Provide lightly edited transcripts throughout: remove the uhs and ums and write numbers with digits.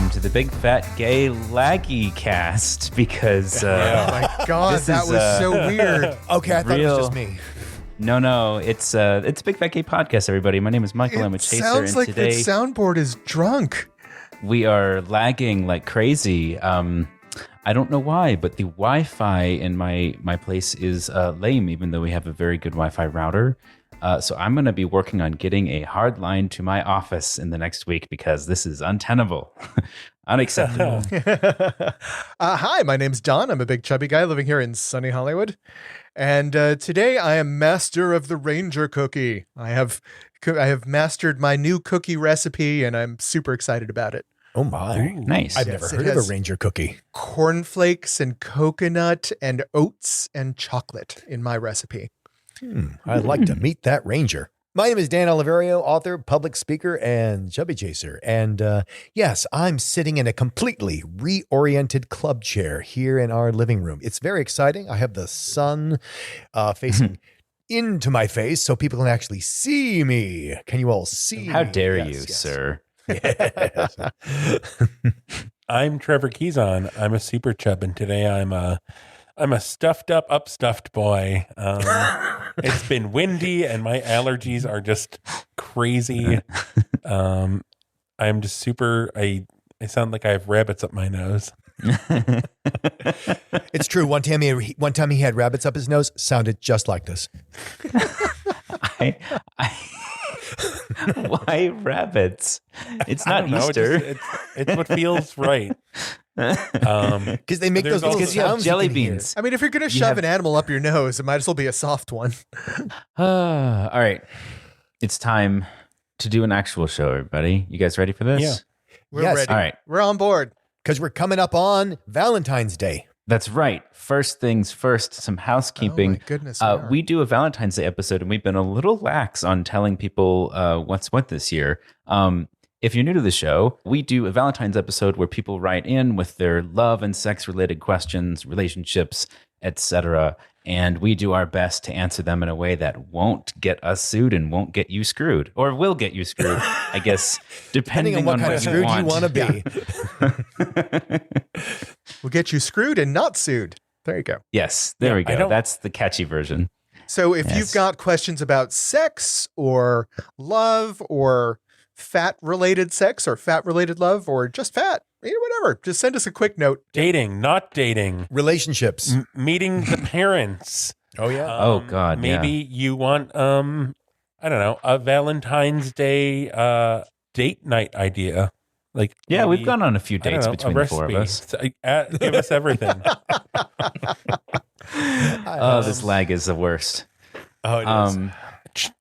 welcome to the Big Fat Gay Laggy Cast because oh my god, that was so weird. Okay, I thought it was just me. No, it's a Big Fat Gay Podcast, everybody. My name is Michael. I'm a chaser, sounds and like today the soundboard is drunk. we are lagging like crazy. I don't know why, but the Wi-Fi in my place is lame, even though we have a very good Wi-Fi router. So I'm going to be working on getting a hard line to my office in the next week because this is untenable, unacceptable. Hi, my name's Don. I'm a big chubby guy living here in sunny Hollywood. And today I am master of the Ranger cookie. I have mastered my new cookie recipe, and I'm super excited about it. Oh my. Ooh, nice. I've never heard of a Ranger cookie. Cornflakes and coconut and oats and chocolate in my recipe. I'd like to meet that Ranger. My name is Dan Oliverio, author, public speaker, and chubby chaser. And yes, I'm sitting in a completely reoriented club chair here in our living room. It's very exciting. I have the sun facing into my face so people can actually see me. Can you all see How me? dare Yes, you, yes. sir? Yes. I'm Trevor Keyson. I'm a super chub, and today I'm a stuffed up, upstuffed boy. It's been windy, and my allergies are just crazy. I'm just super. I sound like I have rabbits up my nose. It's true. One time he had rabbits up his nose, sounded just like this. Why rabbits? It's not No, Easter. it's what feels right. Because they make those little Because you have sounds jelly you can hear. beans. I mean, if you're going to shove an animal up your nose, it might as well be a soft one. All right. It's time to do an actual show, everybody. You guys ready for this? Yeah. We're Yes. ready. All right. We're on board. Because we're coming up on Valentine's Day. That's right. First things first, some housekeeping. Oh my goodness, we are. We do a Valentine's Day episode, and we've been a little lax on telling people what's what this year. If you're new to the show, we do a Valentine's episode where people write in with their love and sex-related questions, relationships, etc., and we do our best to answer them in a way that won't get us sued and won't get you screwed, or will get you screwed, I guess, depending Depending on what kind of screwed you want to be. We'll get you screwed and not sued. There you go. Yes, there we I go. don't- That's the catchy version. So if Yes. you've got questions about sex or love or fat-related sex or fat-related love or just fat, whatever, just send us a quick note. Dating, not dating, Relationships. meeting the parents. Oh, yeah. Oh, God, Maybe you want I don't know, a Valentine's Day date night idea. Like Yeah, maybe, we've gone on a few I don't dates know, between a the four of recipe. us. So, give us everything. Oh, this lag is the worst. Oh, it is.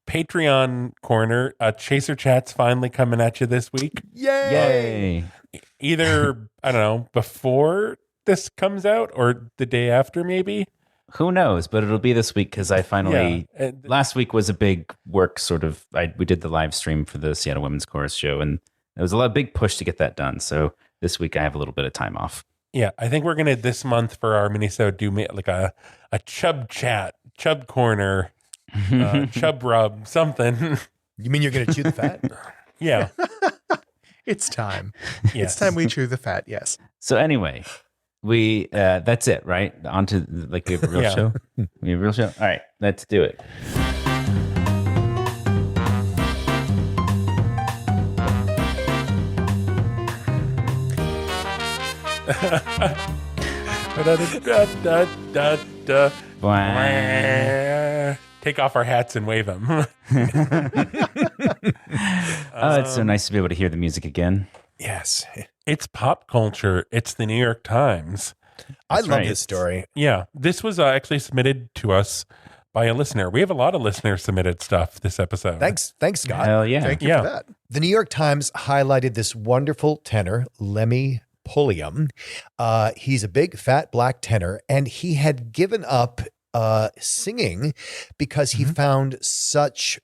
Patreon corner, Chaser Chat's finally coming at you this week. Yay! Yay. Either, I don't know, before this comes out or the day after, maybe. Who knows? But it'll be this week because I finally. Yeah. Last week was a big work sort of. We did the live stream for the Seattle Women's Chorus show, and there was a big push to get that done. So this week I have a little bit of time off. Yeah, I think we're going to this month for our minisode do like a chub chat, chub corner, chub rub, something. You mean you're going to chew the fat? Yeah. It's time. Yes. It's time we chew the fat, yes. So anyway, we that's it, right? On to like we have a real Yeah. show. We have a real show. All right, let's do it. Take off our hats and wave them. Oh, it's so nice to be able to hear the music again. Yes. It's pop culture. It's the New York Times. I That's love right. this story. Yeah, this was actually submitted to us by a listener. We have a lot of listener submitted stuff this episode. Thanks, Scott. Hell yeah! Thank you Yeah. for that. The New York Times highlighted this wonderful tenor, Lemmy Pulliam. He's a big, fat, black tenor, and he had given up singing because he found such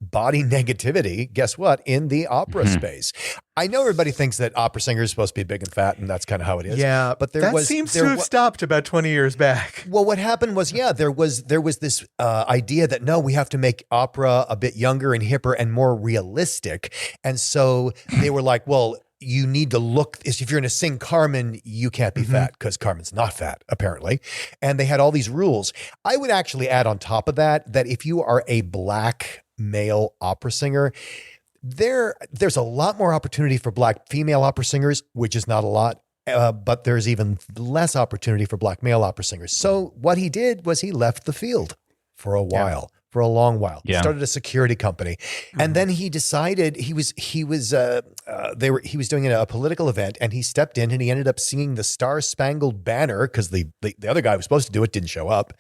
body negativity, guess what, in the opera space. I know everybody thinks that opera singers are supposed to be big and fat, and that's kind of how it is. Yeah, but that seems to have stopped about 20 years back. Well, what happened was, there was this idea that no, we have to make opera a bit younger and hipper and more realistic, and so they were like, well, you need to look, if you're going to sing Carmen, you can't be fat because Carmen's not fat, apparently. And they had all these rules. I would actually add on top of that if you are a black male opera singer, there's a lot more opportunity for black female opera singers, which is not a lot. But there's even less opportunity for black male opera singers. So what he did was he left the field for a while. For a long while, started a security company, and then he decided he was doing a political event, and he stepped in and he ended up singing the Star Spangled Banner because the other guy who was supposed to do it didn't show up.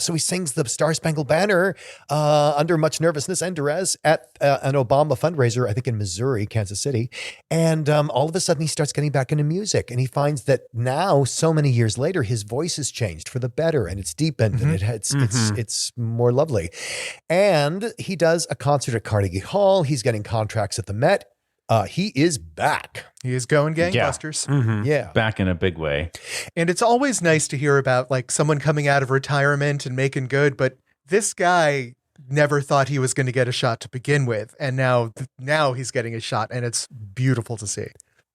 So he sings the Star Spangled Banner under much nervousness and duress at an Obama fundraiser, I think in Missouri, Kansas City, and all of a sudden he starts getting back into music, and he finds that now, so many years later, his voice has changed for the better, and it's deepened, and it's more lovely. And he does a concert at Carnegie Hall. He's getting contracts at the Met. He is back. He is going gangbusters. Yeah. Back in a big way. And it's always nice to hear about like someone coming out of retirement and making good. But this guy never thought he was going to get a shot to begin with. And now he's getting a shot, and it's beautiful to see.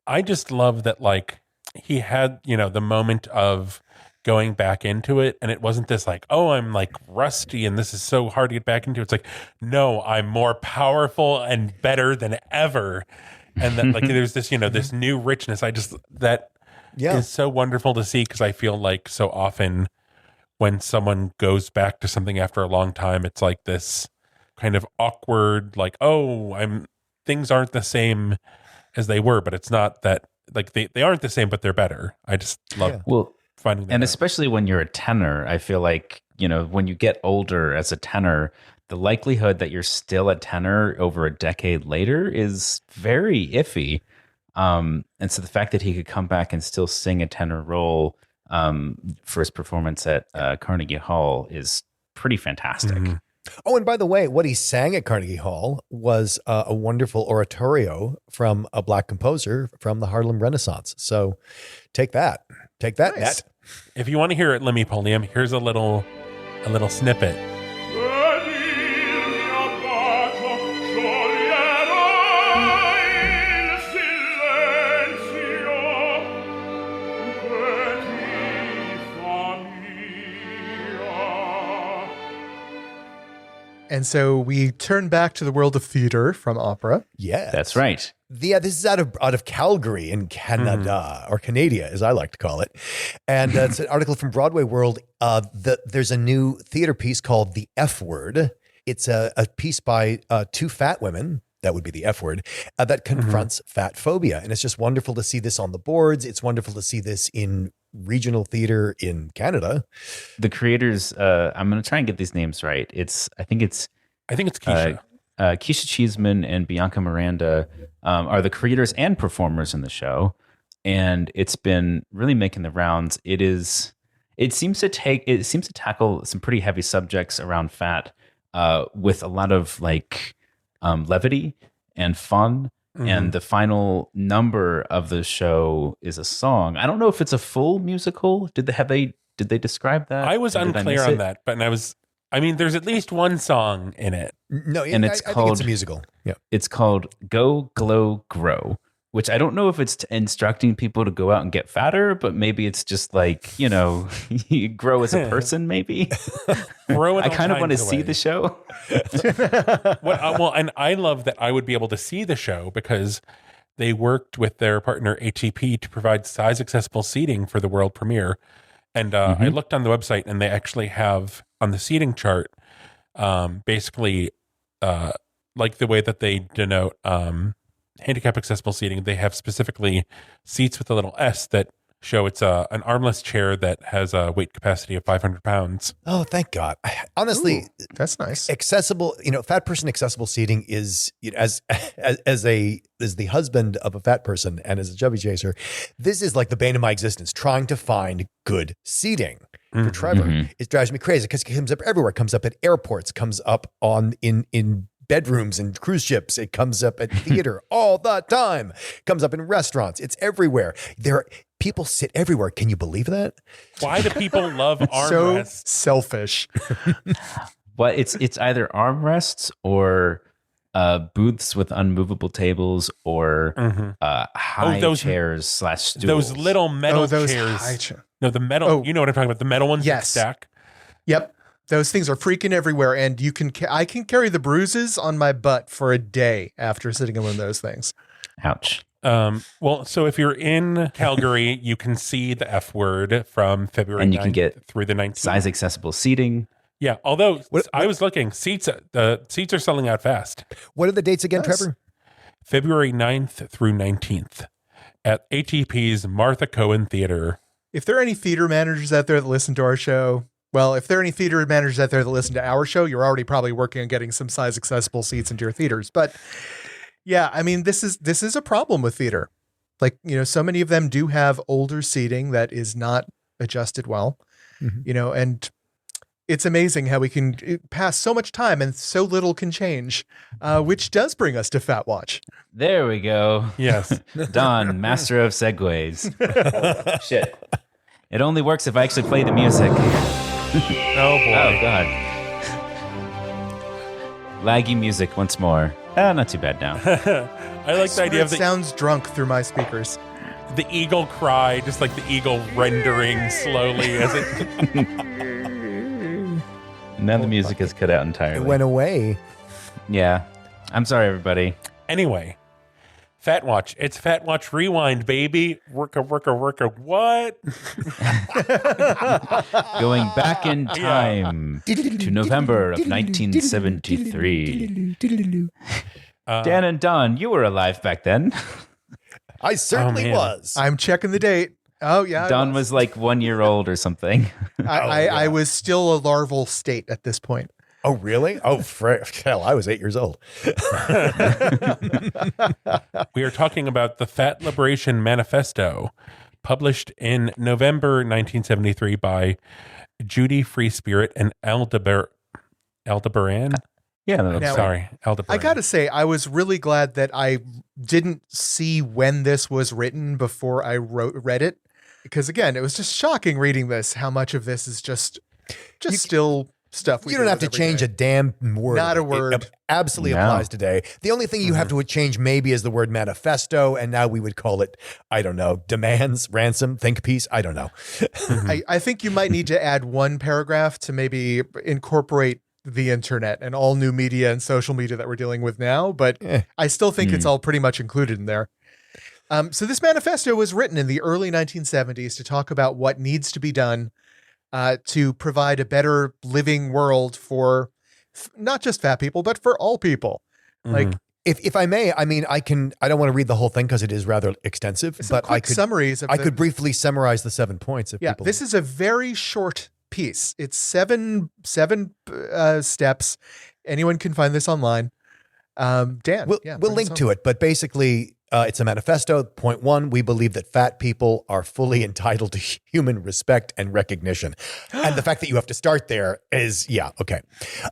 I just love that, like, he had, the moment of going back into it, and it wasn't this like, oh, I'm like rusty and this is so hard to get back into. It's like, no, I'm more powerful and better than ever. And that, like, there's this, this new richness. That is so wonderful to see, because I feel like so often when someone goes back to something after a long time, it's like this kind of awkward, like, oh, things aren't the same as they were, but it's not that, like, they aren't the same, but they're better. I just love finding that and out. especially when you're a tenor, I feel like, when you get older as a tenor, the likelihood that you're still a tenor over a decade later is very iffy. And so the fact that he could come back and still sing a tenor role for his performance at Carnegie Hall is pretty fantastic. Oh, and by the way, what he sang at Carnegie Hall was a wonderful oratorio from a black composer from the Harlem Renaissance. So take that. Take that, Nice. Nat. If you want to hear it, Lemmy Polium, here's a little snippet. And so we turn back to the world of theater from opera. Yeah. That's right. This is out of Calgary in Canada, or Canada, as I like to call it. And it's an article from Broadway World. There's a new theater piece called The F Word. It's a piece by two fat women. That would be the F word, that confronts fat phobia. And it's just wonderful to see this on the boards. It's wonderful to see this in regional theater in Canada. The creators, I'm going to try and get these names right. I think it's Keisha. Keisha Cheeseman and Bianca Miranda are the creators and performers in the show, and it's been really making the rounds. It seems to tackle some pretty heavy subjects around fat with a lot of like levity and fun. And the final number of the show is a song. I don't know if it's a full musical. Did they describe that? I was unclear on that, but there's at least one song in it. No, And I think it's a musical. Yeah. It's called Go, Glow, Grow, which I don't know if it's instructing people to go out and get fatter, but maybe it's just like, you grow as a person, maybe. I kind of want to see the show. And I love that I would be able to see the show because they worked with their partner HEP to provide size accessible seating for the world premiere. And I looked on the website, and they actually have on the seating chart, basically, like the way that they denote handicap accessible seating, they have specifically seats with a little S that show it's an armless chair that has a weight capacity of 500 pounds. Oh, thank God. Honestly, Ooh, that's nice. Accessible, fat person accessible seating is, as the husband of a fat person and as a chubby chaser, this is like the bane of my existence, trying to find good seating for Trevor. It drives me crazy because it comes up everywhere. It comes up at airports, comes up in bedrooms and cruise ships. It comes up at theater all the time. It comes up in restaurants. It's everywhere. People sit everywhere. Can you believe that? Why do people love So armrests? selfish. Well, it's either armrests or booths with unmovable tables or high those- chairs / stools. Those little metal those chairs. high No, the metal. Oh. You know what I'm talking about? The metal ones that Yes. stack. Yep. Those things are freaking everywhere, and I can carry the bruises on my butt for a day after sitting in one of those things. Ouch. Well, so if you're in Calgary, you can see the F word from February And you can 9th get through the 19th. Size accessible seating. Yeah, although I was looking, the seats are selling out fast. What are the dates again, Nice. Trevor? February 9th through 19th at ATP's Martha Cohen Theater. If there are any theater managers out there that listen to our show, well, if there are any theater managers out there that listen to our show, you're already probably working on getting some size accessible seats into your theaters. But yeah, I mean, this is a problem with theater. Like, so many of them do have older seating that is not adjusted well, and it's amazing how we can pass so much time and so little can change, which does bring us to Fat Watch. There we go. Yes. Don, master of segues. Shit. It only works if I actually play the music. Oh, boy. Oh, God. Laggy music once more. Not too bad now. I like the idea It of the sounds drunk through my speakers. eagle cry, just like the eagle rendering slowly as it. Now the music is cut out entirely. It went away. Yeah. I'm sorry, everybody. Anyway, Fat Watch. It's Fat Watch Rewind, baby. Worka. What? Going back in time to November of 1973. Dan and Don, you were alive back then. I certainly man. was. I'm checking the date. Oh, yeah. Don was like 1 year old or something. I was still a larval state at this point. Oh, really? Oh, hell, I was 8 years old. We are talking about the Fat Liberation Manifesto, published in November 1973 by Judy Free Spirit and Aldebaran. Yeah, no, Now- Sorry, Aldebaran. I got to say, I was really glad that I didn't see when this was written before I read it. Because again, it was just shocking reading this, how much of this is just still stuff we You don't deal have to with every change day. a damn word. Not a It word. absolutely No. applies today. The only thing you have to change maybe is the word manifesto, and now we would call it, I don't know, demands, ransom, think piece. I don't know. I think you might need to add one paragraph to maybe incorporate the internet and all new media and social media that we're dealing with now, but I still think it's all pretty much included in there. So this manifesto was written in the early 1970s to talk about what needs to be done to provide a better living world for not just fat people, but for all people. Like, If I may, I mean, I don't want to read the whole thing because it is rather extensive, some but quick summaries of I the- could briefly summarize the 7 points if people. This is a very short piece. It's seven steps. Anyone can find this online. Dan, We'll link to it, but basically, it's a manifesto. Point 1, we believe that fat people are fully entitled to human respect and recognition. And the fact that you have to start there is, okay.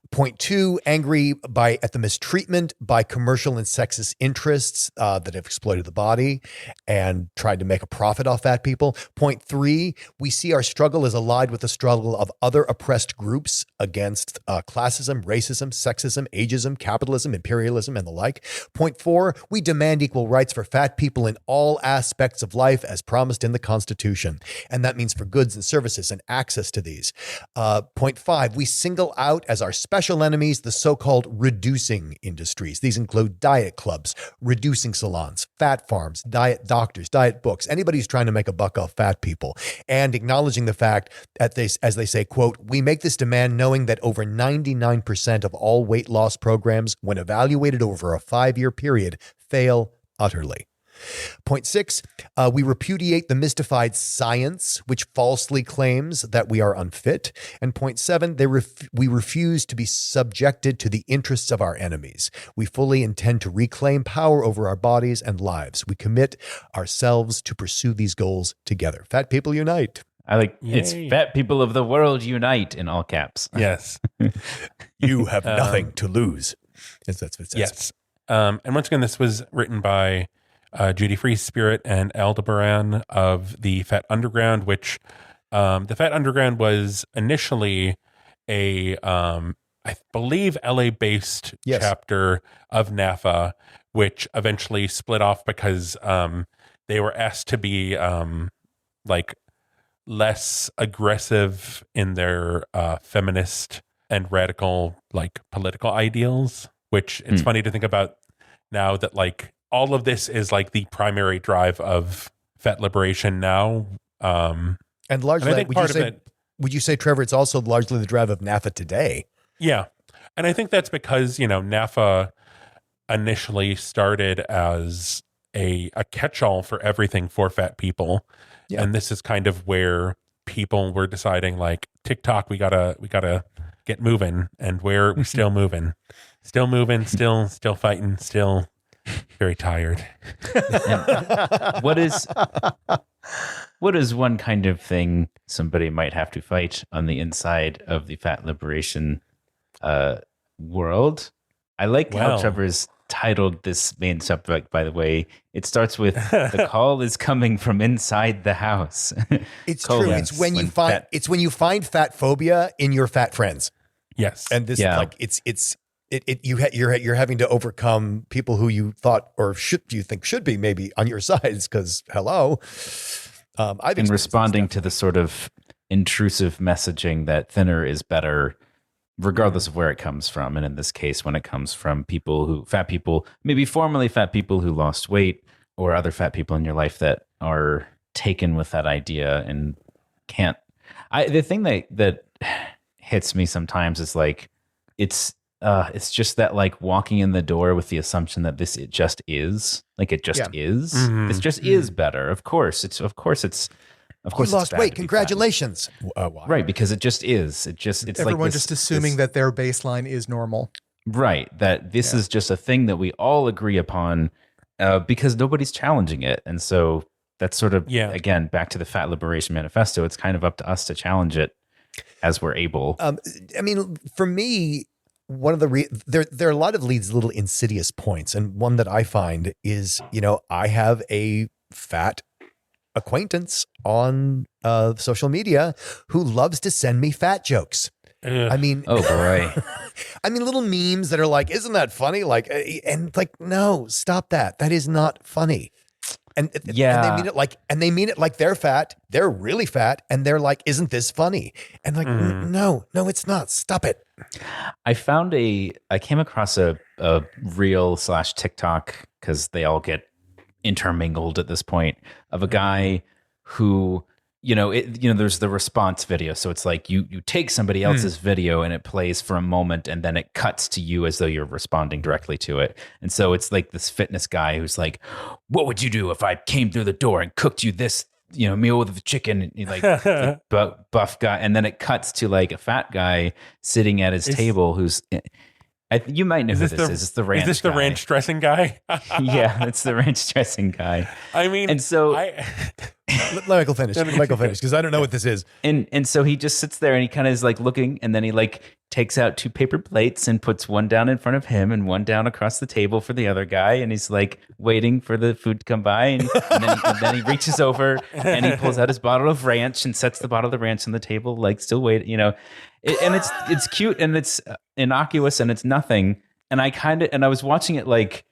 Point 2, angry at the mistreatment by commercial and sexist interests that have exploited the body and tried to make a profit off fat people. Point 3, we see our struggle as allied with the struggle of other oppressed groups against classism, racism, sexism, ageism, capitalism, imperialism, and the like. Point 4, we demand equal rights for fat people in all aspects of life as promised in the Constitution. And that means for goods and services and access to these. Point 5, we single out as our special enemies the so-called reducing industries. These include diet clubs, reducing salons, fat farms, diet doctors, diet books, anybody who's trying to make a buck off fat people, and acknowledging the fact that as they say, quote, we make this demand knowing that over 99% of all weight loss programs, when evaluated over a 5-year period, fail utterly. Point 6, we repudiate the mystified science, which falsely claims that we are unfit. And point 7, we refuse to be subjected to the interests of our enemies. We fully intend to reclaim power over our bodies and lives. We commit ourselves to pursue these goals together. Fat people unite. I like it's Yay. fat people of the world unite in all caps. Yes. You have nothing to lose. That's what it says. Yes. And once again, this was written by Judy Free Spirit and Aldebaran of the Fat Underground, which the Fat Underground was initially a I believe LA-based Yes. chapter of NAFA, which eventually split off because they were asked to be like less aggressive in their feminist and radical like political ideals, which it's funny to think about now that like all of this is like the primary drive of fat liberation now. And largely, And I think part of it, would you say, Trevor, it's also largely the drive of NAFA today? yeah. And I think that's because, NAFA initially started as a catch-all for everything for fat people. Yeah. And this is kind of where people were deciding like TikTok, we gotta get moving, and we're still moving, still fighting, still very tired. What is one kind of thing somebody might have to fight on the inside of the fat liberation world? I like how Well. Trevor's titled this main subject, by the way. It starts with the call is coming from inside the house. It's Colon. true. It's when you find fat- it's when you find fat phobia in your fat friends. Yes. And this Yeah. like you're having to overcome people who you thought or you think should be maybe on your sides, because hello. I've and experienced responding this to the sort of intrusive messaging that thinner is better, regardless of where it comes from. And in this case, when it comes from fat people, maybe formerly fat people who lost weight, or other fat people in your life that are taken with that idea and can't. The thing that hits me sometimes is like, it's just that like walking in the door with the assumption that it just is. Mhm. This just is better. Of course it's You it's lost bad weight. to be Congratulations. Why? right, because it just is. It's Everyone like just assuming that their baseline is normal. right, that this is just a thing that we all agree upon, because nobody's challenging it. And so that's sort of, again, back to the Fat Liberation Manifesto. It's kind of up to us to challenge it as we're able. I mean, for me, one of the there are a lot of these little insidious points, and one that I find is, I have a fat acquaintance on social media who loves to send me fat jokes. Ugh. I mean, Oh boy. I mean, little memes that are like, isn't that funny? Like, and like, no, stop that. That is not funny. And Yeah. and they mean it like they're fat. They're really fat. And they're like, isn't this funny? And like, no, it's not. Stop it. I came across a reel / TikTok, because they all get intermingled at this point, of a guy who, there's the response video. So it's like you take somebody else's video and it plays for a moment and then it cuts to you as though you're responding directly to it. And so it's like this fitness guy who's like, what would you do if I came through the door and cooked you this, meal with the chicken? And like buff guy. And then it cuts to like a fat guy sitting at his table who's, you might know who this is. It's the ranch. Is this the guy. ranch dressing guy? Yeah, it's the ranch dressing guy. I mean, And so Let Michael finish. Because I don't know what this is. And so he just sits there and he kind of is like looking, and then he like takes out 2 paper plates and puts one down in front of him and one down across the table for the other guy, and he's like waiting for the food to come by, and then he reaches over and he pulls out his bottle of ranch and sets the bottle of the ranch on the table, like still waiting, and it's cute and it's innocuous and it's nothing. And I was watching it like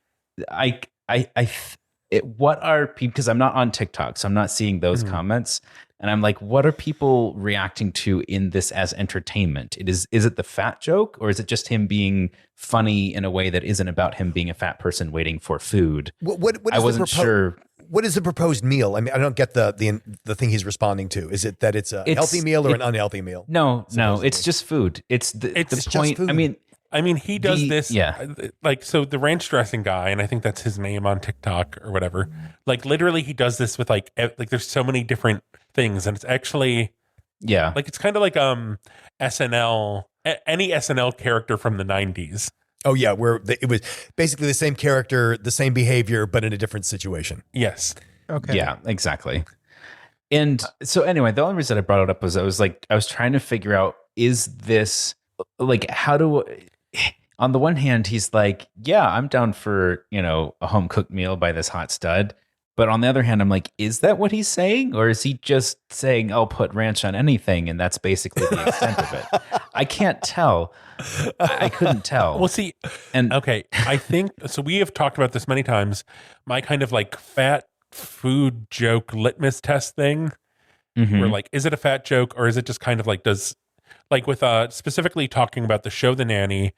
what are people, because I'm not on TikTok, so I'm not seeing those comments. And I'm like, what are people reacting to in this as entertainment? Is it the fat joke, or is it just him being funny in a way that isn't about him being a fat person waiting for food? What I wasn't sure. What is the proposed meal? I mean, I don't get the thing he's responding to. Is it that it's a healthy meal or an unhealthy meal? No, it's just food. It's the just point. food. I mean, he does this. Like, so the ranch dressing guy, and I think that's his name on TikTok or whatever. Like, literally, he does this with like there's so many different things, and it's actually like it's kind of like SNL, any SNL character from the 90s. Oh yeah, where it was basically the same character, the same behavior, but in a different situation. Yes. Okay. Yeah, exactly. And so anyway, the only reason I brought it up was I was trying to figure out, is this like, on the one hand, he's like, yeah, I'm down for, a home cooked meal by this hot stud. But on the other hand, I'm like, is that what he's saying? Or is he just saying, I'll put ranch on anything? And that's basically the extent of it. I can't tell. I couldn't tell. Well, see, And okay, I think so. We have talked about this many times. My kind of like fat food joke litmus test thing, where like, is it a fat joke or is it just kind of like with specifically talking about the show The Nanny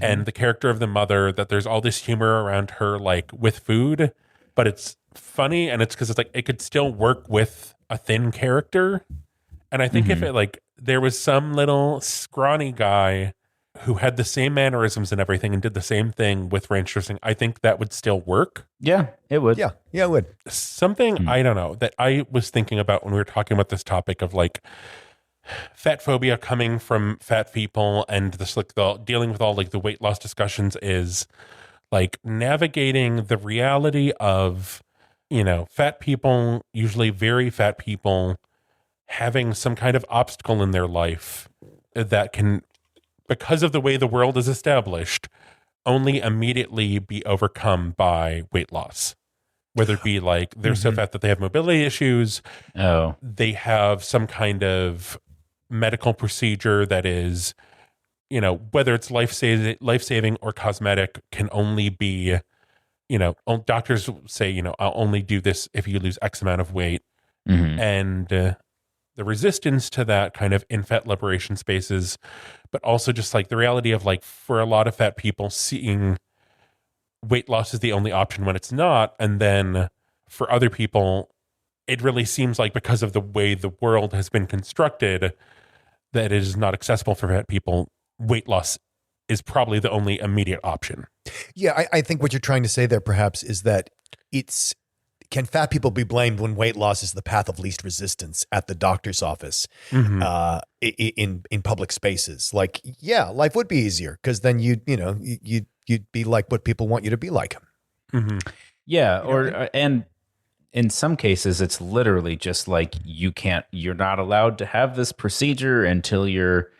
and the character of the mother, that there's all this humor around her like with food, but it's funny and it's because it's like it could still work with a thin character. And I think if it like there was some little scrawny guy who had the same mannerisms and everything and did the same thing with ranch dressing, I think that would still work. yeah, it would. Yeah, it would. Something I don't know that I was thinking about when we were talking about this topic of like fat phobia coming from fat people and this like the dealing with all like the weight loss discussions is like navigating the reality of, you know, fat people, usually very fat people, having some kind of obstacle in their life that can, because of the way the world is established, only immediately be overcome by weight loss. Whether it be like they're so fat that they have mobility issues, they have some kind of medical procedure that is, you know, whether it's life-saving or cosmetic, can only be, you know, doctors say, you know, I'll only do this if you lose X amount of weight. And the resistance to that kind of in fat liberation spaces, but also just like the reality of like for a lot of fat people seeing weight loss is the only option when it's not. And then for other people, it really seems like because of the way the world has been constructed, that it is not accessible for fat people. Weight loss is probably the only immediate option. Yeah, I think what you're trying to say there perhaps is that can fat people be blamed when weight loss is the path of least resistance at the doctor's office, in public spaces? Like, yeah, life would be easier because then you'd be like what people want you to be like. Yeah, and in some cases, it's literally just like you're not allowed to have this procedure until your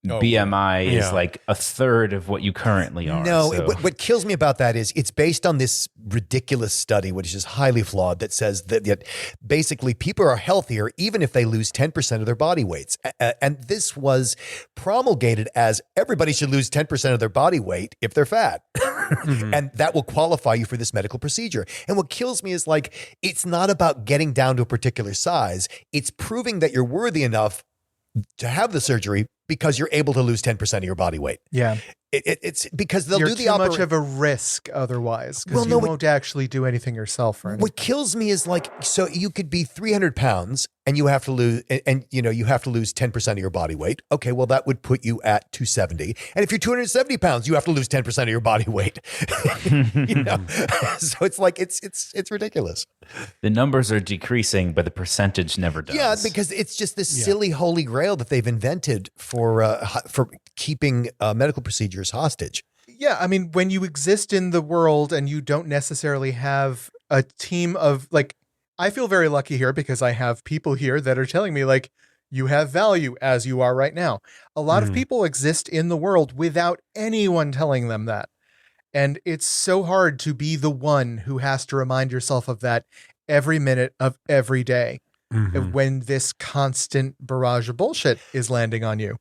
BMI is like a third of what you currently are. No, so. what kills me about that is it's based on this ridiculous study, which is highly flawed, that says that basically people are healthier even if they lose 10% of their body weights. And this was promulgated as everybody should lose 10% of their body weight if they're fat. And that will qualify you for this medical procedure. And what kills me is like, it's not about getting down to a particular size. It's proving that you're worthy enough to have the surgery because you're able to lose 10% of your body weight. Yeah. It's because they'll You're do the too much of a risk otherwise, because you won't actually do anything yourself. Or anything. What kills me is like, so you could be 300 pounds and you have to lose, and you have to lose 10% of your body weight. Okay, well that would put you at 270. And if you're 270 pounds, you have to lose 10% of your body weight. So it's like it's ridiculous. The numbers are decreasing, but the percentage never does. Yeah, because it's just this silly holy grail that they've invented for keeping medical procedures hostage. Yeah, I mean, when you exist in the world and you don't necessarily have a team of, like, I feel very lucky here because I have people here that are telling me, like, you have value as you are right now. A lot of people exist in the world without anyone telling them that. And it's so hard to be the one who has to remind yourself of that every minute of every day when this constant barrage of bullshit is landing on you.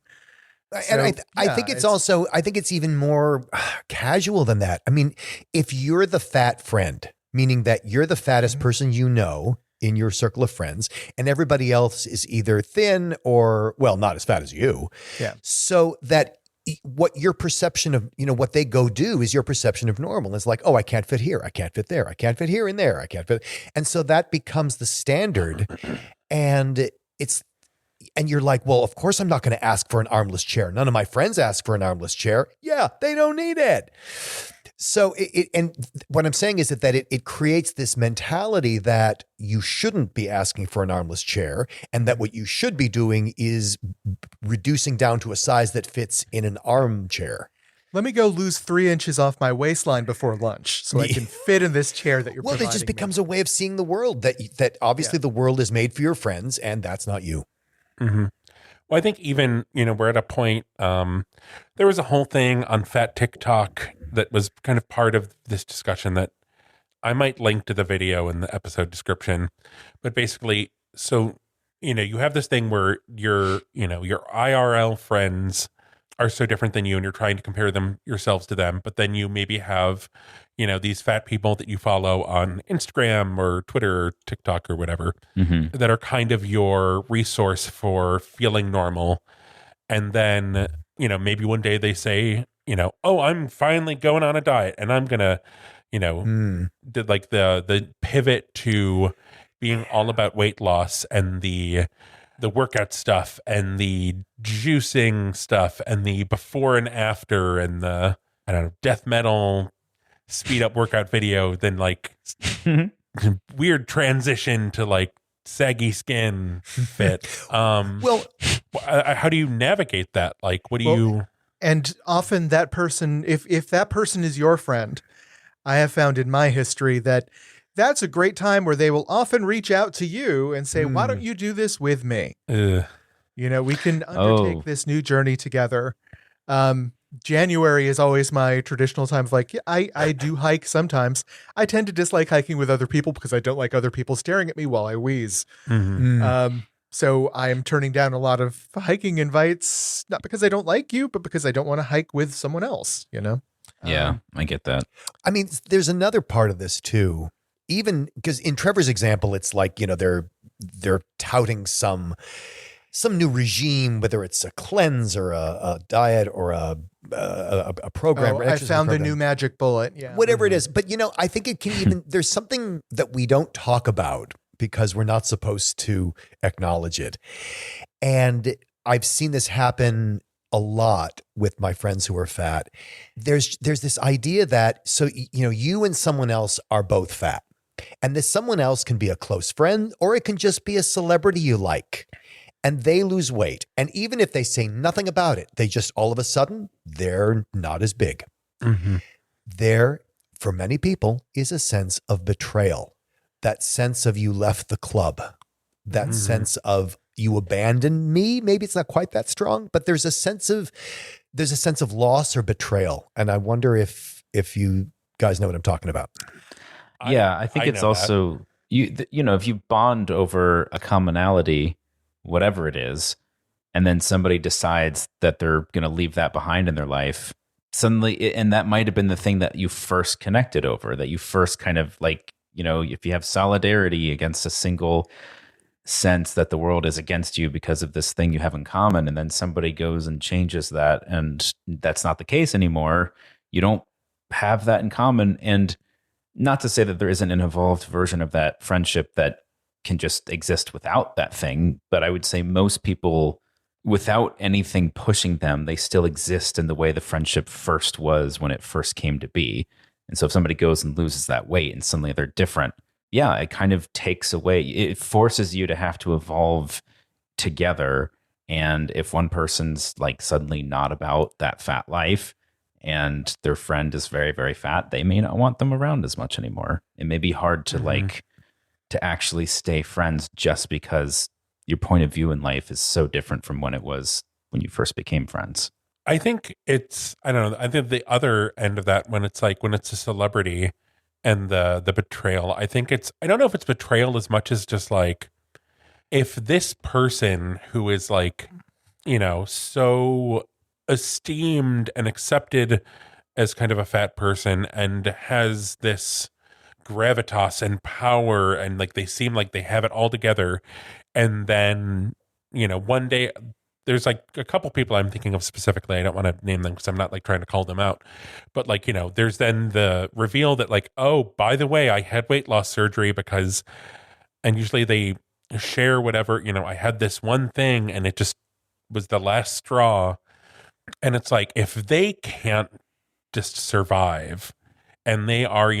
And I think I think it's even more casual than that. I mean, if you're the fat friend, meaning that you're the fattest person you know in your circle of friends, and everybody else is either thin or, well, not as fat as you. Yeah. So that what your perception of, what they go do is your perception of normal. It's like, oh, I can't fit here. I can't fit there. I can't fit here and there. I can't fit. And so that becomes the standard. And you're like, well, of course I'm not going to ask for an armless chair. None of my friends ask for an armless chair. Yeah, they don't need it. So and what I'm saying is that it creates this mentality that you shouldn't be asking for an armless chair, and that what you should be doing is reducing down to a size that fits in an armchair. Let me go lose 3 inches off my waistline before lunch so I can fit in this chair that you're providing. Well, it just becomes a way of seeing the world that obviously the world is made for your friends, and that's not you. Well, I think even, we're at a point, there was a whole thing on fat TikTok that was kind of part of this discussion that I might link to the video in the episode description, but basically, so, you have this thing where your IRL friends are so different than you and you're trying to compare them yourselves to them. But then you maybe have, these fat people that you follow on Instagram or Twitter or TikTok or whatever that are kind of your resource for feeling normal. And then, maybe one day they say, oh, I'm finally going on a diet and I'm going to, did like the pivot to being all about weight loss and the workout stuff and the juicing stuff and the before and after and the, I don't know, death metal speed up workout video, then like weird transition to like saggy skin fit. Well, how do you navigate that? Like, what do you? And often that person, if that person is your friend, I have found in my history that that's a great time where they will often reach out to you and say, why don't you do this with me? We can undertake this new journey together. January is always my traditional time of like, I do hike sometimes. I tend to dislike hiking with other people because I don't like other people staring at me while I wheeze. So I am turning down a lot of hiking invites, not because I don't like you, but because I don't want to hike with someone else, Yeah, I get that. I mean, there's another part of this too. Even because in Trevor's example, it's like, they're touting some new regime, whether it's a cleanse or a diet or a program. I found the new magic bullet. Yeah. Whatever it is. But, I think it can even, there's something that we don't talk about because we're not supposed to acknowledge it. And I've seen this happen a lot with my friends who are fat. There's this idea that, so, you and someone else are both fat. And this someone else can be a close friend, or it can just be a celebrity you like. And they lose weight. And even if they say nothing about it, they just all of a sudden, they're not as big. There, for many people, is a sense of betrayal. That sense of you left the club. That sense of you abandoned me. Maybe it's not quite that strong, but there's a sense of loss or betrayal. And I wonder if you guys know what I'm talking about. Yeah, I think it's also if you bond over a commonality, whatever it is, and then somebody decides that they're going to leave that behind in their life, suddenly, and that might have been the thing that you first connected over, that you first kind of like, if you have solidarity against a single sense that the world is against you because of this thing you have in common, and then somebody goes and changes that, and that's not the case anymore, you don't have that in common. And not to say that there isn't an evolved version of that friendship that can just exist without that thing, but I would say most people, without anything pushing them, they still exist in the way the friendship first was when it first came to be. And so if somebody goes and loses that weight and suddenly they're different, yeah, it kind of takes away, it forces you to have to evolve together. And if one person's like suddenly not about that fat life, and their friend is very, very fat, they may not want them around as much anymore. It may be hard to to actually stay friends just because your point of view in life is so different from when it was when you first became friends. I think I don't know. I think the other end of that, when it's a celebrity and the betrayal, I don't know if it's betrayal as much as just like, if this person who is like, so esteemed and accepted as kind of a fat person and has this gravitas and power and like they seem like they have it all together, and then one day there's like a couple people I'm thinking of specifically, I don't want to name them because I'm not like trying to call them out, but like there's then the reveal that like, oh, by the way, I had weight loss surgery because, and usually they share whatever, I had this one thing and it just was the last straw. And it's like, if they can't just survive and they are,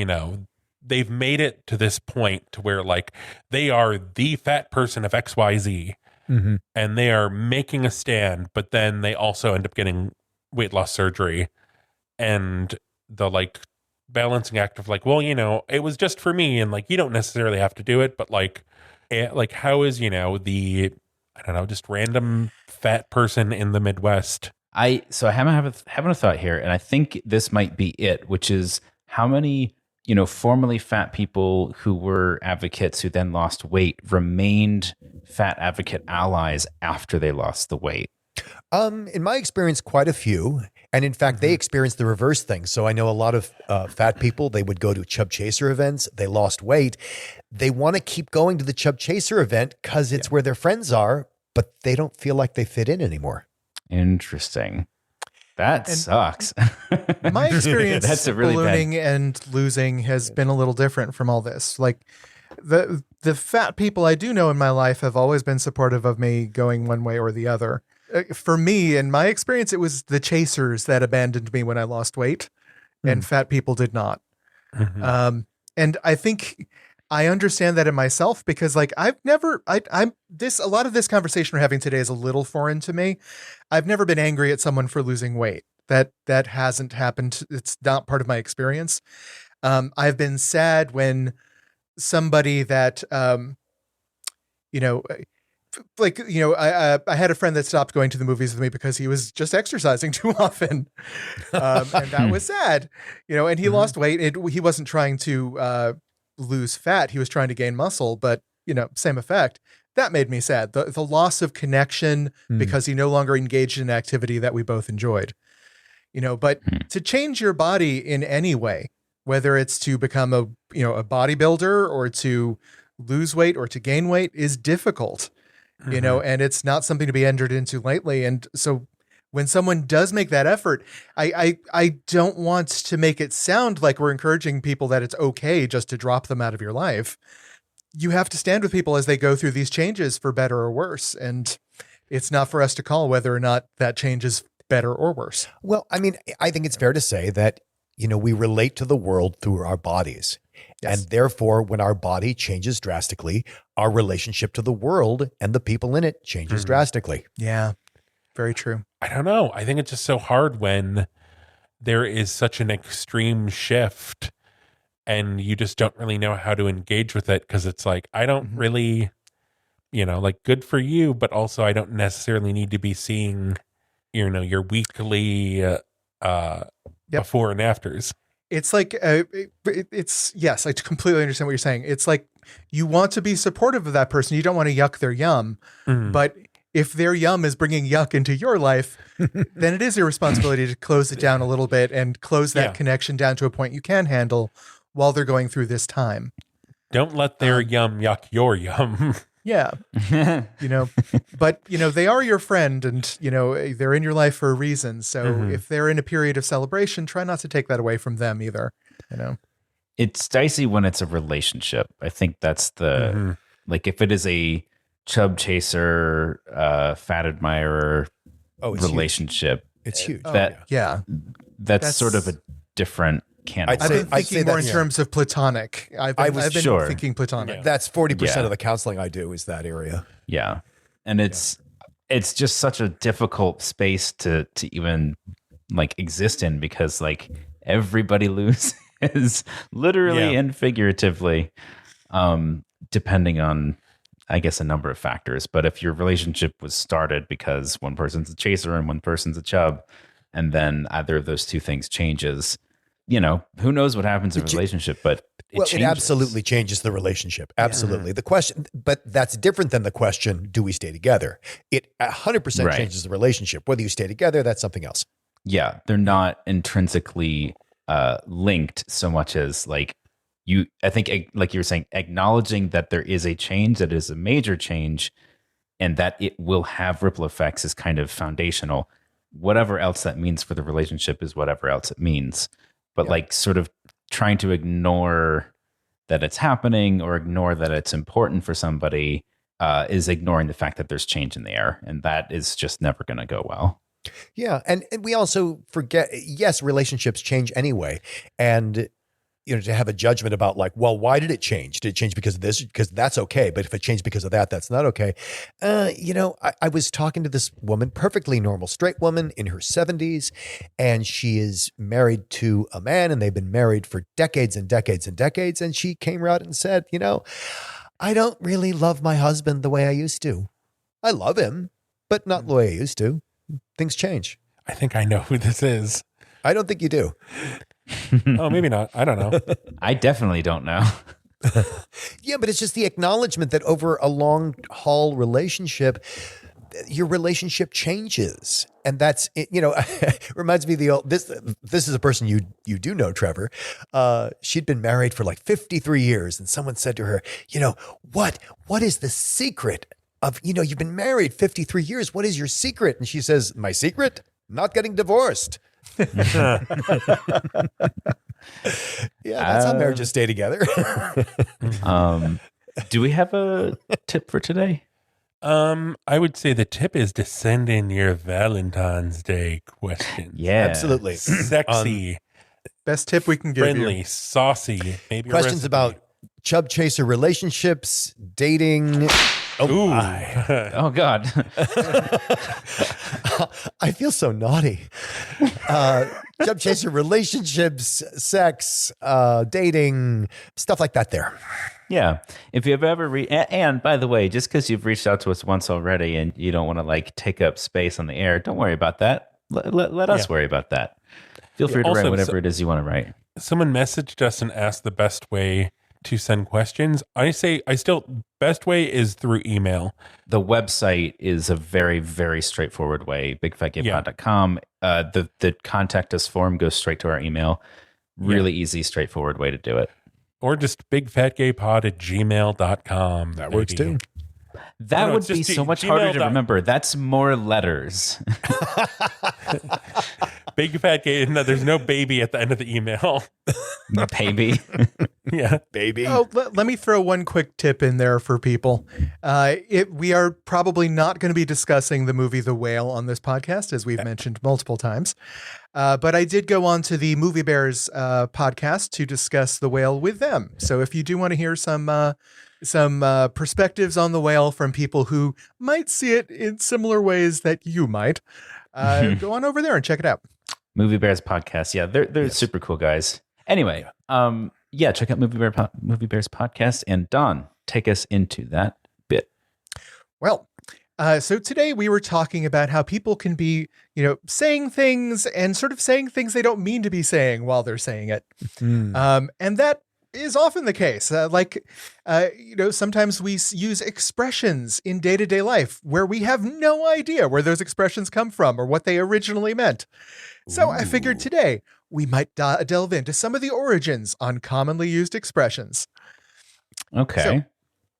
they've made it to this point to where like they are the fat person of XYZ and they are making a stand, but then they also end up getting weight loss surgery, and the like balancing act of like, well, it was just for me, and like, you don't necessarily have to do it, but like how is, the, I don't know, just random fat person in the Midwest. So I having a thought here, and I think this might be it, which is how many, formerly fat people who were advocates who then lost weight remained fat advocate allies after they lost the weight? In my experience, quite a few. And in fact, they experienced the reverse thing. So I know a lot of fat people, they would go to Chub Chaser events. They lost weight. They want to keep going to the Chub Chaser event because it's where their friends are, but they don't feel like they fit in anymore. Interesting. That sucks. My experience That's a really ballooning and losing has been a little different from all this. Like the fat people I do know in my life have always been supportive of me going one way or the other. For me, in my experience, it was the chasers that abandoned me when I lost weight, and fat people did not. And I think I understand that in myself because, like, a lot of this conversation we're having today is a little foreign to me. I've never been angry at someone for losing weight. That hasn't happened. It's not part of my experience. I've been sad when somebody that, I had a friend that stopped going to the movies with me because he was just exercising too often. And that was sad, and he lost weight. He wasn't trying to lose fat. He was trying to gain muscle, but same effect. That made me sad. The loss of connection because he no longer engaged in an activity that we both enjoyed, but to change your body in any way, whether it's to become a bodybuilder or to lose weight or to gain weight is difficult, and it's not something to be entered into lightly. And so when someone does make that effort, I don't want to make it sound like we're encouraging people that it's okay just to drop them out of your life. You have to stand with people as they go through these changes for better or worse. And it's not for us to call whether or not that change is better or worse. Well, I mean, I think it's fair to say that, we relate to the world through our bodies. Yes. And therefore, when our body changes drastically, our relationship to the world and the people in it changes drastically. Yeah, very true. I don't know. I think it's just so hard when there is such an extreme shift and you just don't really know how to engage with it because it's like, I don't really, like good for you, but also I don't necessarily need to be seeing, your weekly before and afters. It's like, yes, I completely understand what you're saying. It's like you want to be supportive of that person. You don't want to yuck their yum, but if their yum is bringing yuck into your life, then it is your responsibility to close it down a little bit and close that connection down to a point you can handle while they're going through this time. Don't let their yum yuck your yum. Yeah. But they are your friend and, they're in your life for a reason. So if they're in a period of celebration, try not to take that away from them either, It's dicey when it's a relationship. I think that's the, like if it is a chub chaser, fat admirer relationship. It's huge. That's sort of a different candidate. I've been thinking more in terms of platonic. I've been thinking platonic. Yeah. That's 40% of the counseling I do is that area. Yeah. And it's just such a difficult space to even like exist in because like everybody loses literally and figuratively, depending on, I guess, a number of factors. But if your relationship was started because one person's a chaser and one person's a chub, and then either of those two things changes, who knows what happens in a relationship, but it absolutely changes the relationship. Absolutely. The question, but that's different than the question, do we stay together? It 100% changes the relationship. Whether you stay together, that's something else. Yeah. They're not intrinsically linked so much as like I think like you were saying, acknowledging that there is a change, that is a major change, and that it will have ripple effects is kind of foundational. Whatever else that means for the relationship is whatever else it means. But like sort of trying to ignore that it's happening or ignore that it's important for somebody is ignoring the fact that there's change in the air. And that is just never going to go well. Yeah. And we also forget, yes, relationships change anyway. And, to have a judgment about like, well, why did it change? Did it change because of this? Because that's okay. But if it changed because of that, that's not okay. I was talking to this woman, perfectly normal, straight woman in her 70s, and she is married to a man and they've been married for decades and decades and decades. And she came out and said, I don't really love my husband the way I used to. I love him, but not the way I used to. Things change. I think I know who this is. I don't think you do. Oh, maybe not. I don't know. I definitely don't know. Yeah, but it's just the acknowledgement that over a long haul relationship, your relationship changes. And that's it, reminds me of the old, this is a person you do know, Trevor. She'd been married for like 53 years, and someone said to her, what is the secret of, you've been married 53 years. What is your secret? And she says, my secret? Not getting divorced. Yeah, that's how marriages stay together. Do we have a tip for today? I would say the tip is to send in your Valentine's Day questions. Yeah, absolutely. Sexy, Best tip we can give friendly, you. saucy. Maybe a Questions recipe. about chub chaser relationships, dating. Ooh. Oh God. I feel so naughty. Chub chaser relationships, sex, dating, stuff like that there. Yeah. If you've ever and by the way, just because you've reached out to us once already and you don't want to like take up space on the air, don't worry about that. Let us worry about that. Feel free to Also, write whatever it is you want to write. Someone messaged us and asked the best way to send questions. Best way is through email. The website is a very, very straightforward way, bigfatgaypod.com. The contact us form goes straight to our email. Really easy, straightforward way to do it. Or just bigfatgaypod@gmail.com. That works too. That No, would it's be just so much harder to gmail. remember. That's more letters. Big fat gay. No, there's no baby at the end of the email. Baby. Yeah. Baby. Oh, let me throw one quick tip in there for people. We are probably not going to be discussing the movie The Whale on this podcast, as we've mentioned multiple times. But I did go on to the Movie Bears podcast to discuss The Whale with them. So if you do want to hear some perspectives on The Whale from people who might see it in similar ways that you might, go on over there and check it out. Movie Bears podcast. Yeah, they're super cool guys. Anyway, check out Movie Bears podcast. And Don, take us into that bit. Well, so today we were talking about how people can be, saying things and sort of saying things they don't mean to be saying while they're saying it. And that is often the case. Sometimes we use expressions in day-to-day life where we have no idea where those expressions come from or what they originally meant. So I figured today we might delve into some of the origins on commonly used expressions. Okay. So,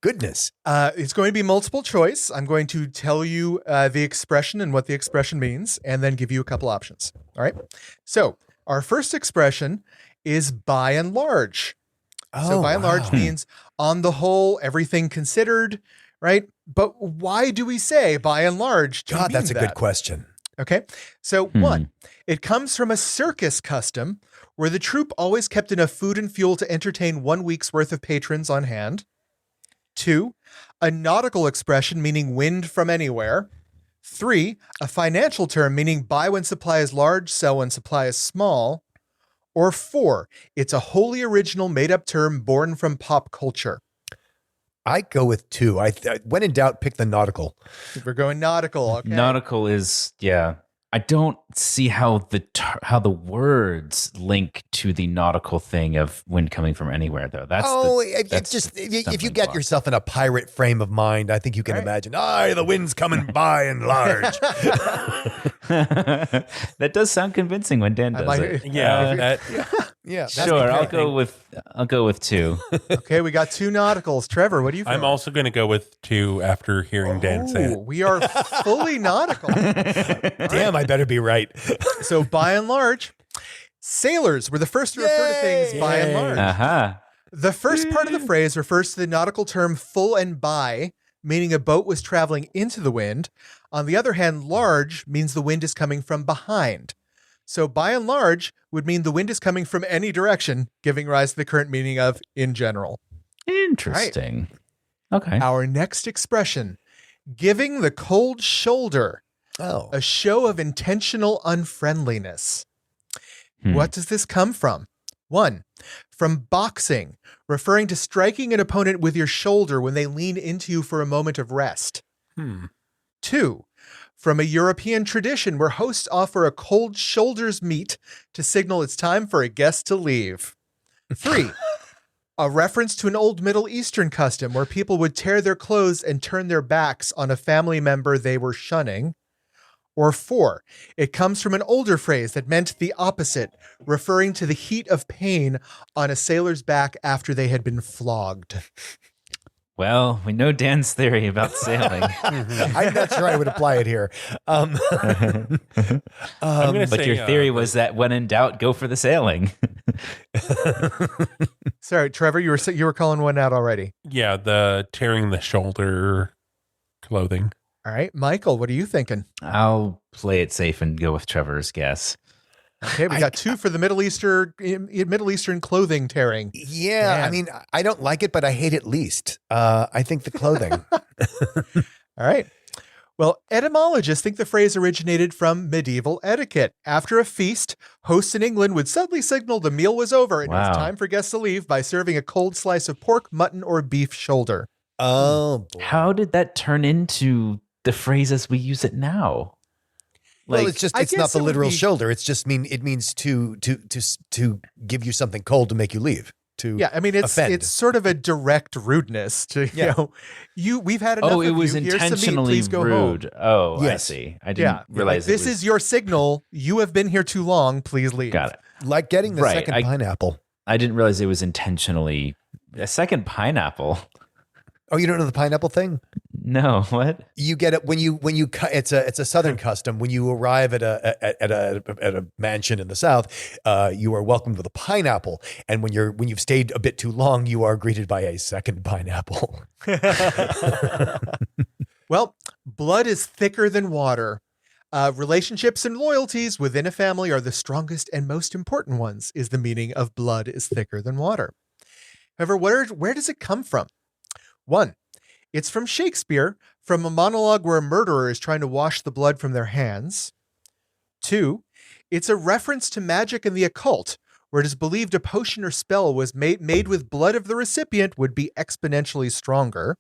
Goodness. it's going to be multiple choice. I'm going to tell you the expression and what the expression means, and then give you a couple options. All right. So our first expression is by and large. So by and large means on the whole, everything considered, right? But why do we say by and large? God, that's a good question. Okay. So one, it comes from a circus custom where the troupe always kept enough food and fuel to entertain 1 week's worth of patrons on hand. 2, a nautical expression meaning wind from anywhere. 3, a financial term meaning buy when supply is large, sell when supply is small. Or 4, it's a wholly original made-up term born from pop culture. I go with 2. When in doubt, pick the nautical. We're going nautical. Okay. Nautical is, I don't see how the words link to the nautical thing of wind coming from anywhere, though. If you get yourself in a pirate frame of mind, I think you can imagine, the wind's coming by and large. That does sound convincing when Dan does it. Yeah. Sure, I'll go with 2. Okay, we got 2 nauticals. Trevor, what do you think? I'm also going to go with 2 after hearing Dan say it. We are fully nautical. Damn, I better be right. So by and large, sailors were the first to refer to things by and large. Uh-huh. The first part of the phrase refers to the nautical term full and by, meaning a boat was traveling into the wind. On the other hand, large means the wind is coming from behind. So by and large would mean the wind is coming from any direction, giving rise to the current meaning of in general. Interesting. Okay. Our next expression, giving the cold shoulder, a show of intentional unfriendliness. What does this come from? 1, from boxing, referring to striking an opponent with your shoulder when they lean into you for a moment of rest. 2, from a European tradition where hosts offer a cold shoulders meat to signal it's time for a guest to leave. 3, a reference to an old Middle Eastern custom where people would tear their clothes and turn their backs on a family member they were shunning. Or 4, it comes from an older phrase that meant the opposite, referring to the heat of pain on a sailor's back after they had been flogged. Well, we know Dan's theory about sailing. I'm not sure I would apply it here. I'm gonna But say, your theory was that when in doubt, go for the sailing. Sorry, Trevor, you were calling one out already. yeah, the tearing the shoulder clothing. All right, Michael, what are you thinking? I'll play it safe and go with Trevor's guess. Okay, we got 2 for the Middle Eastern clothing tearing. Yeah, Man. I mean, I don't like it, but I hate it least. I think the clothing. All right. Well, etymologists think the phrase originated from medieval etiquette. After a feast, hosts in England would suddenly signal the meal was over and it Wow. was time for guests to leave by serving a cold slice of pork, mutton, or beef shoulder. Oh, boy. How did that turn into the phrase as we use it now? Well, Like, it's just I it's guess not the it would literal be- shoulder. It's just it means to give you something cold to make you leave. To Yeah, I mean offend. it's sort of a direct rudeness to Yeah. we've had enough. it of was you. Here's some meat. intentionally Please go home. rude. Oh, I Yes. see. I didn't Yeah, realize this it was, is your signal. You have been here too long. Please leave. Got it. like getting the Right, second I- pineapple. I didn't realize it was intentionally a second pineapple. Oh, you don't know the pineapple thing? No, what? You get it when you it's a southern custom. When you arrive at a mansion in the south, you are welcomed with a pineapple, and when you've stayed a bit too long, you are greeted by a second pineapple. Well, blood is thicker than water. Relationships and loyalties within a family are the strongest and most important ones, is the meaning of blood is thicker than water. However, where does it come from? 1, it's from Shakespeare, from a monologue where a murderer is trying to wash the blood from their hands. 2, it's a reference to magic and the occult, where it is believed a potion or spell was made with blood of the recipient would be exponentially stronger.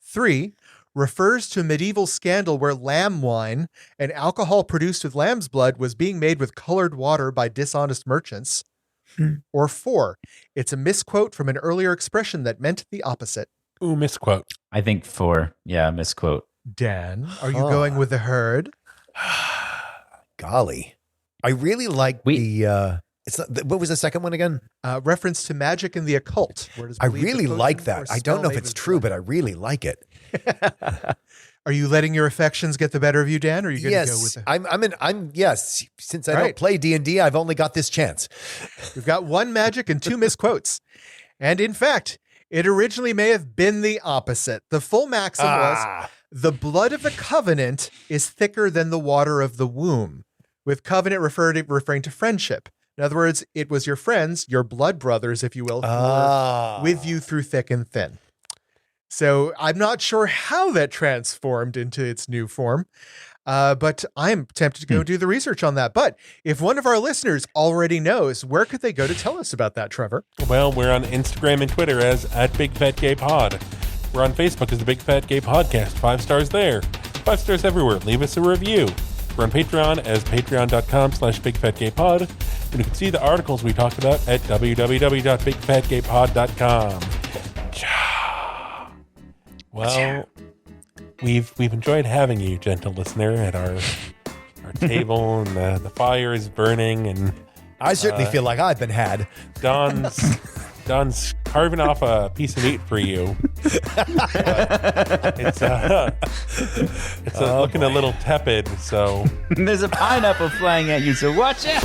3, refers to a medieval scandal where lamb wine, an alcohol produced with lamb's blood, was being made with colored water by dishonest merchants. Or 4, it's a misquote from an earlier expression that meant the opposite. Ooh, misquote. I think 4. Yeah, misquote. Dan, are you Huh. going with the herd? Golly, I really like It's not, what was the second one again? Reference to magic and the occult. Where it is I believed a really potion like or that. I spell don't know if made it's with true, blood. but I really like it. Are you letting your affections get the better of you, Dan? Or are you going to go with Yes, I'm yes. Since I All don't right. play D&D, I've only got this chance. We've got 1 magic and 2 misquotes. And in fact, it originally may have been the opposite. The full maxim was, the blood of the covenant is thicker than the water of the womb, with covenant referring to friendship. In other words, it was your friends, your blood brothers, if you will, who were with you through thick and thin. So I'm not sure how that transformed into its new form, but I'm tempted to go do the research on that. But if one of our listeners already knows, where could they go to tell us about that, Trevor? Well, we're on Instagram and Twitter as @BigFatGayPod. We're on Facebook as the Big Fat Gay Podcast. 5 stars there. 5 stars everywhere. Leave us a review. We're on Patreon as patreon.com/BigFatGayPod. And you can see the articles we talked about at www.bigfatgaypod.com. Well, we've enjoyed having you, gentle listener, at our table, and the fire is burning, and I certainly feel like I've been had. Don's carving off a piece of meat for you. It's looking a little tepid, so There's a pineapple flying at you, so watch out.